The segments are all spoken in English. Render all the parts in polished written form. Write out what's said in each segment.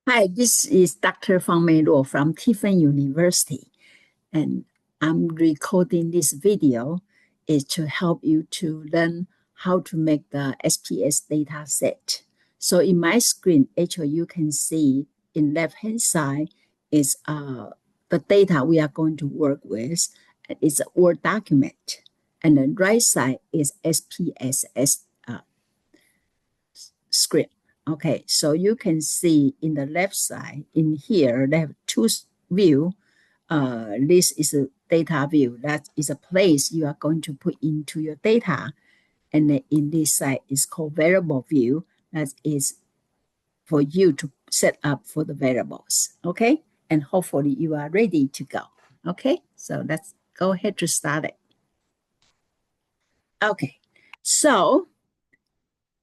Hi, this is Dr. Fang-Mei Law from Tiffin University, and I'm recording this video is to help you to learn how to make the SPS data set. So in my screen, actually you can see in left-hand side is the data we are going to work with. It's a Word document, and the right side is SPSS script. Okay, so you can see in the left side, in here, they have two view. This is a data view. That is a place you are going to put into your data. And then in this side is called variable view. That is for you to set up for the variables. Okay, and hopefully you are ready to go. Okay, so let's go ahead to start it. Okay, so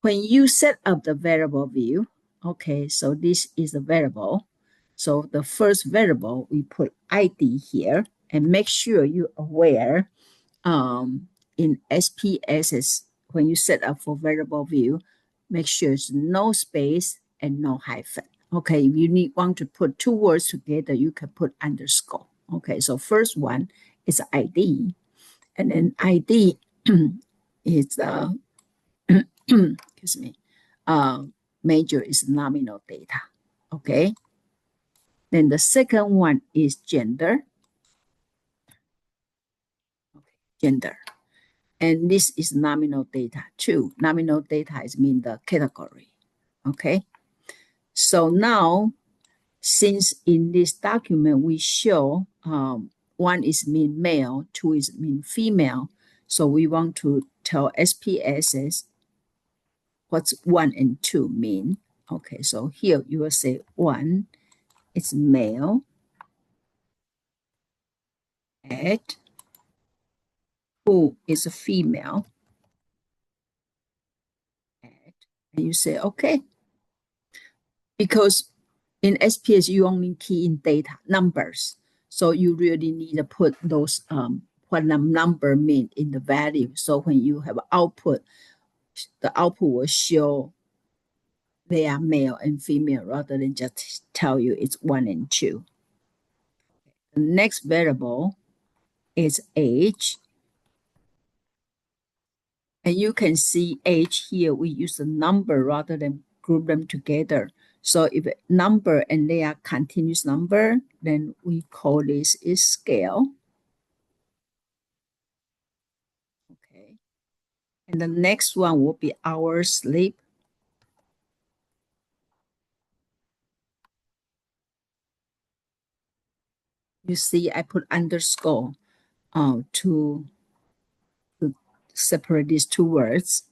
when you set up the variable view, okay, so this is a variable. So the first variable, we put ID here and make sure you're aware in SPSS, when you set up for variable view, make sure it's no space and no hyphen. Okay, if you want to put two words together, you can put underscore. Okay, so first one is ID, and then ID is excuse me, major is nominal data. Okay. Then the second one is gender. Okay. Gender. And this is nominal data too. Nominal data is mean the category. Okay. So now, since in this document we show one is mean male, two is mean female. So we want to tell SPSS what's 1 and 2 mean. Okay, so here you will say 1 is male, at 2 is a female, at, and you say, okay. Because in SPS, you only key in data, numbers. So you really need to put those, what the number mean in the value. So when you have output, the output will show they are male and female rather than just tell you it's 1 and 2. The next variable is age. And you can see age here, we use a number rather than group them together. So if a number and they are continuous number, then we call this is scale. Okay. And the next one will be hours sleep. You see, I put underscore to separate these two words.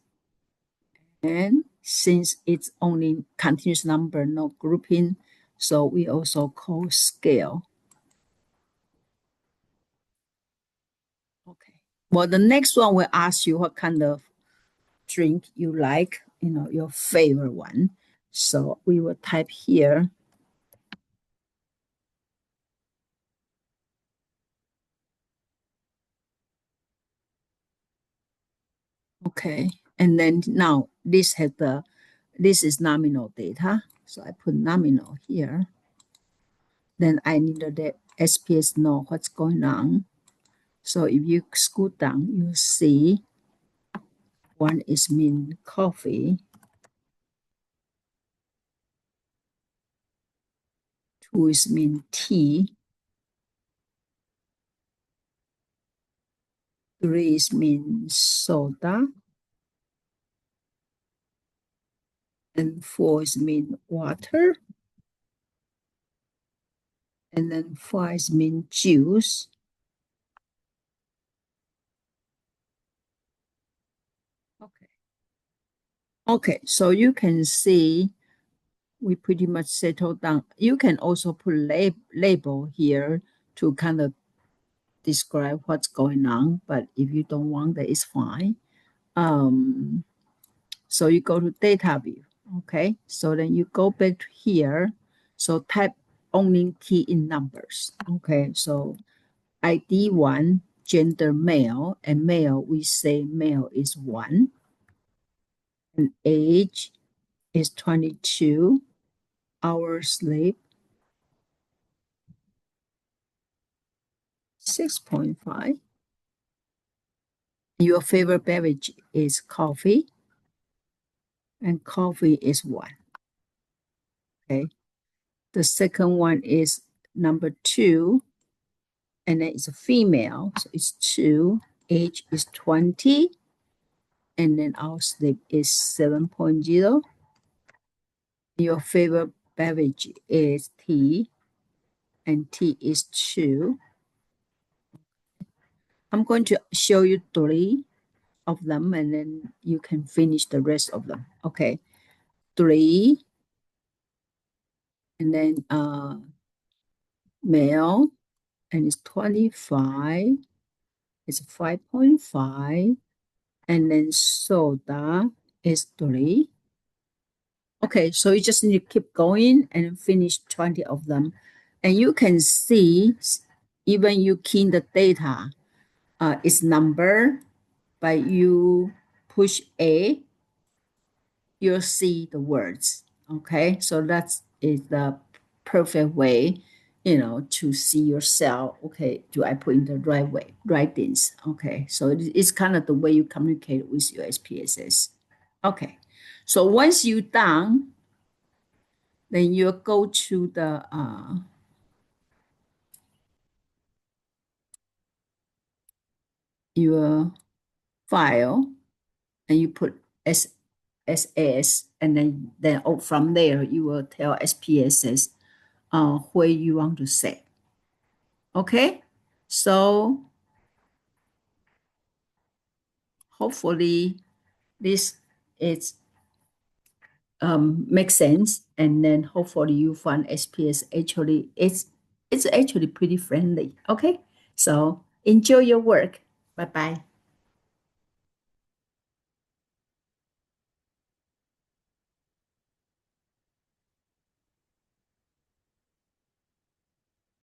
And since it's only continuous number, no grouping, so we also call scale. Okay. Well, the next one will ask you what kind of drink you like, your favorite one. So we will type here. Okay. And then now this is nominal data. So I put nominal here. Then I need to let SPS know what's going on. So if you scroll down, you see one is mean coffee. Two is mean tea. Three is mean soda. And four is mean water. And then 5 is mean juice. Okay. Okay, so you can see we pretty much settled down. You can also put label here to kind of describe what's going on, but if you don't want that, it's fine. So you go to data view, okay? So then you go back to here. So type only key in numbers, okay? So ID 1, gender male, and male, we say male is 1. And age is 22. hour sleep, 6.5. Your favorite beverage is coffee, and coffee is 1. Okay. The second one is number 2, and then it's a female, so it's 2. Age is 20, and then our sleep is 7.0. Your favorite beverage is tea, and tea is 2. I'm going to show you 3 of them, and then you can finish the rest of them. Okay. 3, and then male, and it's 25. It's 5.5. And then soda is 3. Okay, so you just need to keep going and finish 20 of them. And you can see, even you key in the data, it's number, but you push A, you'll see the words. Okay, so that is the perfect way, to see yourself. Okay, do I put in the right way, right things? Okay, so it's kind of the way you communicate with your SPSS. Okay, so once you're done, then you go to the your file, and you put SPSS, and then from there you will tell SPSS where you want to set. Okay, so hopefully this is makes sense, and then hopefully you find SPS actually it's actually pretty friendly. Okay, so enjoy your work. Bye bye.